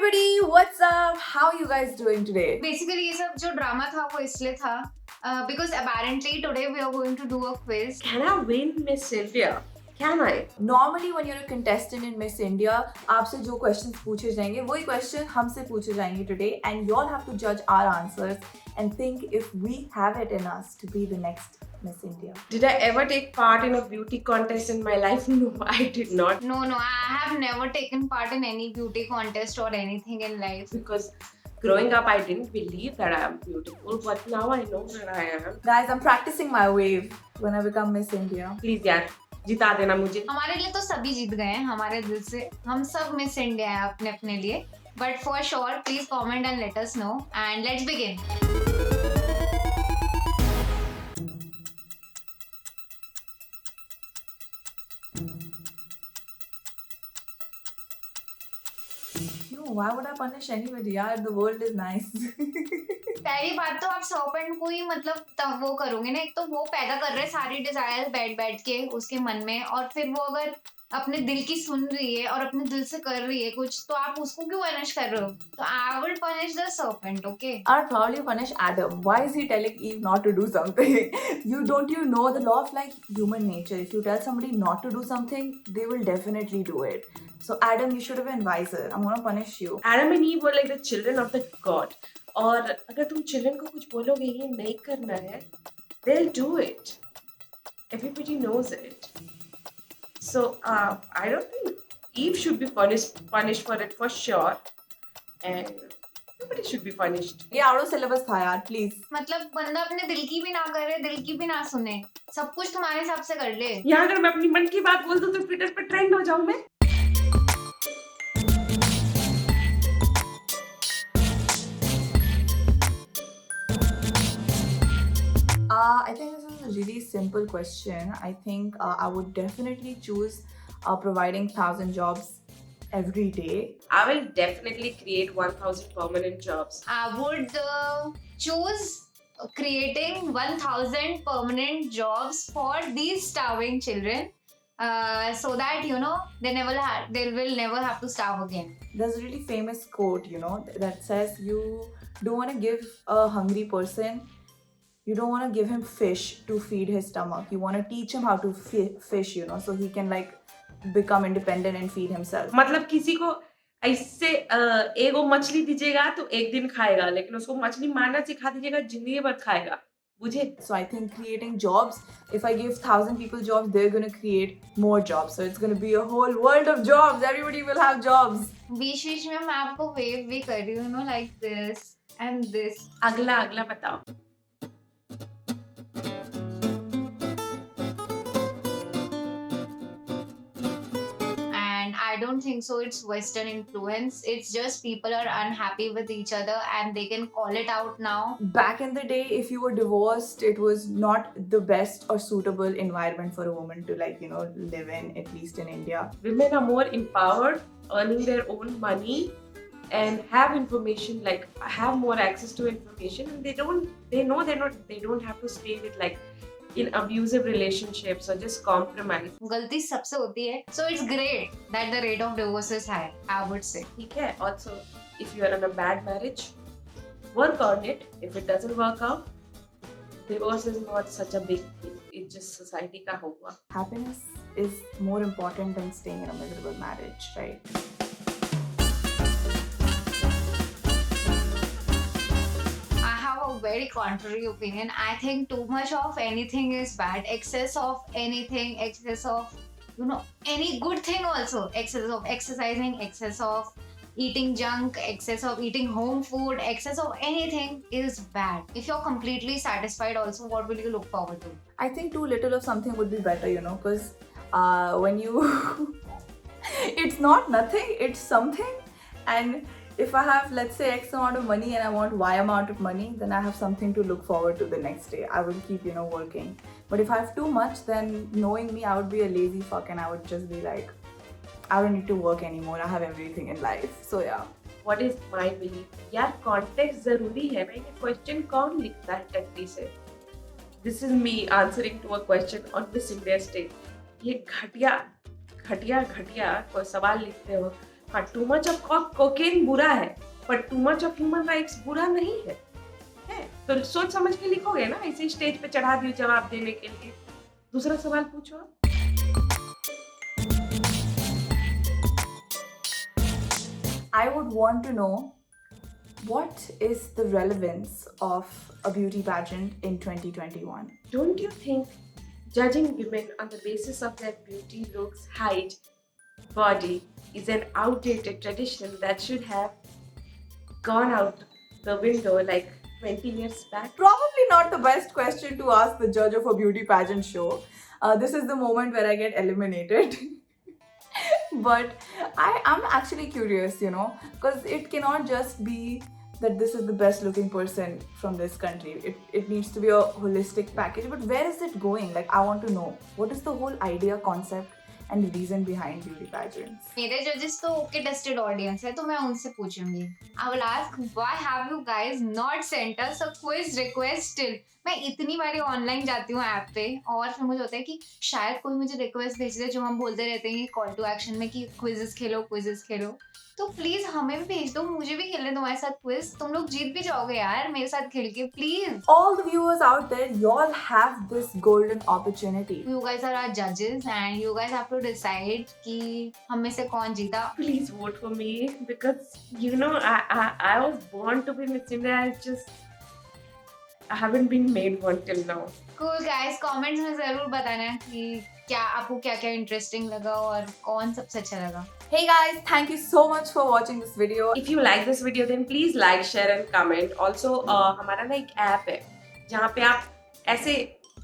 everybody, what's up? How are you guys doing today? Basically ये सब जो drama था वो इसलिए था because apparently today we are going to do a quiz. Can I win Miss India? Can I? Normally when you're a contestant in Miss India, आपसे जो questions पूछे जाएंगे वही question हमसे पूछे जाएंगे today, and you all have to judge our answers and think if we have it in us to be the next Miss India. Did I ever take part in a beauty contest in my life? No, I did not. No, I have never taken part in any beauty contest or anything in life. Because growing up, I didn't believe that I am beautiful, but now I know that I am. Guys, I'm practicing my wave when I become Miss India. Please यार जिता देना मुझे. हमारे लिए तो सभी जीत गए हैं हमारे दिल से. हम सब मिस इंडिया हैं अपने अपने लिए. But for sure, please comment and let us know. And let's begin. No, why would I punish anybody? यार, the world is nice. पहली बात तो आप सर्पेंट को ही मतलब तब वो करोगे ना. एक तो वो पैदा कर रहे सारी डिजायर बैठ के उसके मन में, और फिर वो अगर अपने दिल की सुन रही है और अपने दिल से कर रही है कुछ, तो आप उसको क्यों पनिश कर रहे हो? तो I will punish the serpent. Okay, I'd probably punish Adam. Why is he telling Eve not to do something? You know the law of like human nature. If you tell somebody not to do something, they will definitely do it. So Adam, you should have been wiser. I'm gonna punish you. Adam and Eve were like the children of the God. और अगर तुम children को कुछ बोलोगे ये नहीं करना है, they'll do it. Everybody knows it. So I don't think Eve should be punished for it for sure, and nobody should be punished. ये out of syllabus था यार, please. मतलब बंदा अपने दिल की भी ना करे, दिल की भी ना सुने, सब कुछ तुम्हारे हिसाब से कर ले. यहाँ अगर मैं अपनी मन की बात बोल दूँ तो ट्विटर पर ट्रेंड हो जाऊँ मैं. I think this is a really simple question. I think I would definitely choose providing 1,000 jobs every day. I will definitely create 1,000 permanent jobs. I would choose creating 1,000 permanent jobs for these starving children, so that they will never have to starve again. There's a really famous quote, that says you don't want to give a hungry person, you don't want to give him fish to feed his stomach. You want to teach him how to fish, so he can like become independent and feed himself. मतलब किसी को ऐसे एक वो मछली दीजिएगा तो एक दिन खाएगा, लेकिन उसको मछली मारना सिखा दीजिएगा जिंदगी भर खाएगा. बुझे? So I think creating jobs, if I give 1,000 people jobs, they're going to create more jobs. So it's going to be a whole world of jobs. Everybody will have jobs. बीच में मैं आपको वेव भी कर रही हूँ, like this and this. अगला बताओ. I don't think so. It's Western influence. It's just people are unhappy with each other and they can call it out now. Back in the day, if you were divorced, it was not the best or suitable environment for a woman to live in, at least in India. Women are more empowered, earning their own money, and have information, like have more access to information, and they don't have to stay with like in abusive relationships or just compromise. गलती सबसे होती है. So it's great that the rate of divorce is high, I would say. ठीक है. Also, if you are in a bad marriage, work on it. If it doesn't work out, divorce is not such a big thing. It's just society का हुआ. Happiness is more important than staying in a miserable marriage, right? Very contrary opinion. I think too much of anything is bad. Excess of anything, excess of any good thing also. Excess of exercising, excess of eating junk, excess of eating home food, excess of anything is bad. If you're completely satisfied also, what will you look forward to? I think too little of something would be better, because when you it's not nothing, it's something. And if I have, let's say, X amount of money and I want Y amount of money, then I have something to look forward to the next day. I will keep, working. But if I have too much, then knowing me, I would be a lazy fuck and I would just be like, I don't need to work anymore. I have everything in life. So yeah. What is my belief? यार context जरूरी है. भाई ये question कौन लिखता है टट्टी से? This is me answering to a question on Miss India stage. ये घटिया कोई सवाल लिखते हो हाँ, टू मच ऑफ कोकेन बुरा है, पर too much of human rights बुरा नहीं है। तो सोच समझ के लिखोगे ना, इसी स्टेज पे चढ़ा दिए जवाब देने के लिए। दूसरा सवाल पूछो आप। I would want to know what is the relevance of a beauty pageant in 2021? Don't you think judging women on the basis of their beauty, looks, height, body is an outdated tradition that should have gone out the window like 20 years back? Probably not the best question to ask the judge of a beauty pageant show. This is the moment where I get eliminated. But I am actually curious, you know, because it cannot just be that this is the best looking person from this country. It needs to be a holistic package. But where is it going? Like, I want to know, what is the whole idea, concept and reason behind beauty pageants? मेरे जजेस तो okay tested audience है, तो मैं उनसे पूछूंगी। I will ask why have you guys not sent us a quiz request still. मैं इतनी बारी ऑनलाइन जाती हूँ ऐप पे और फिर मुझे होता है कि शायद कोई मुझे रिक्वेस्ट भेज दे, जो हम बोलते रहते हैं कॉल टू एक्शन में कि क्विजेस खेलो। तो प्लीज हमें भी भेज दो, मुझे भी खेलने तुम्हारे साथ क्विज। तुम लोग जीत भी जाओगे यार मेरे साथ खेल के, please. All the viewers out there, y'all have this golden opportunity. You guys are our judges and you guys have to decide कि हम में से कौन जीता। Please vote for me because you know I was born to be Miss India. I haven't been made one till now. Cool guys, comments में जरूर बताना कि क्या आपको क्या इंटरेस्टिंग लगा और कौन सबसे अच्छा लगा। Hey guys, thank you so much for watching this video. If you like this video, then please like, share and comment. Also, हमारा ना एक ऐप है जहाँ पे आप ऐसे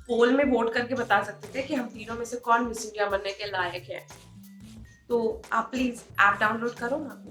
पोल में वोट करके बता सकते थे कि हम तीनों में से कौन मिस इंडिया बनने के लायक है। तो आप प्लीज ऐप डाउनलोड करो ना।